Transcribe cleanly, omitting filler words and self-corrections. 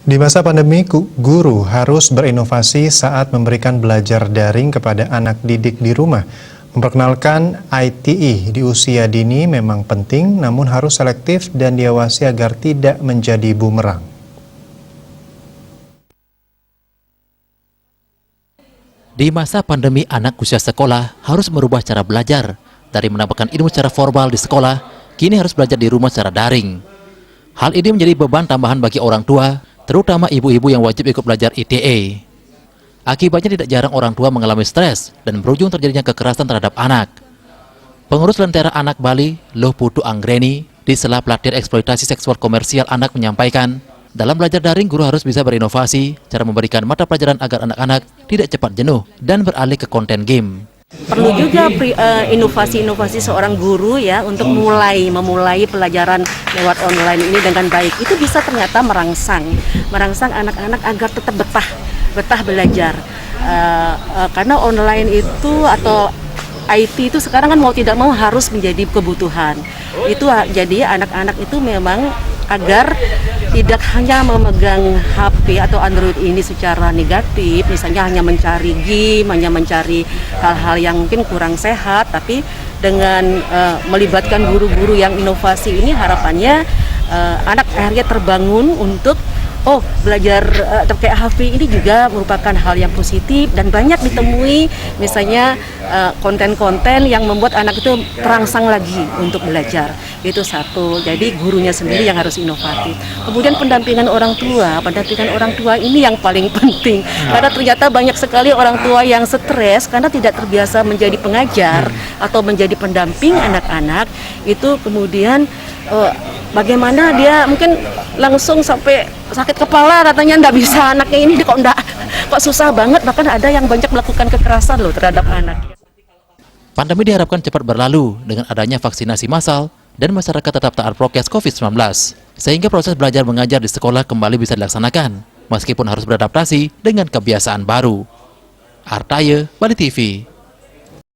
Di masa pandemi, guru harus berinovasi saat memberikan belajar daring kepada anak didik di rumah. Memperkenalkan ITE di usia dini memang penting, namun harus selektif dan diawasi agar tidak menjadi bumerang. Di masa pandemi, anak usia sekolah harus merubah cara belajar. Dari mendapatkan ilmu secara formal di sekolah, kini harus belajar di rumah secara daring. Hal ini menjadi beban tambahan bagi orang tua, terutama ibu-ibu yang wajib ikut belajar ITE. Akibatnya tidak jarang orang tua mengalami stres dan berujung terjadinya kekerasan terhadap anak. Pengurus Lentera Anak Bali, Loh Putu Anggreni, di sela pelatihan eksploitasi seksual komersial anak menyampaikan, dalam belajar daring, guru harus bisa berinovasi, cara memberikan mata pelajaran agar anak-anak tidak cepat jenuh dan beralih ke konten game. Perlu juga inovasi-inovasi seorang guru ya untuk memulai pelajaran lewat online ini dengan baik. Itu bisa ternyata merangsang anak-anak agar tetap betah belajar. Karena online itu atau IT itu sekarang kan mau tidak mau harus menjadi kebutuhan. Itu jadi anak-anak itu memang agar tidak hanya memegang HP atau Android ini secara negatif, misalnya hanya mencari game, hanya mencari hal-hal yang mungkin kurang sehat, tapi dengan melibatkan guru-guru yang inovasi ini harapannya anak akhirnya terbangun untuk belajar terkait HP ini juga merupakan hal yang positif dan banyak ditemui misalnya konten-konten yang membuat anak itu terangsang lagi untuk belajar. Itu satu, jadi gurunya sendiri yang harus inovatif. Kemudian pendampingan orang tua ini yang paling penting karena ternyata banyak sekali orang tua yang stres karena tidak terbiasa menjadi pengajar atau menjadi pendamping anak-anak. Itu kemudian bagaimana dia mungkin langsung sampai sakit kepala, katanya nggak bisa anaknya ini kok susah banget, bahkan ada yang banyak melakukan kekerasan loh terhadap anak. Pandemi diharapkan cepat berlalu dengan adanya vaksinasi massal dan masyarakat tetap taat prokes COVID-19, sehingga proses belajar mengajar di sekolah kembali bisa dilaksanakan, meskipun harus beradaptasi dengan kebiasaan baru. Artaye, Bali TV.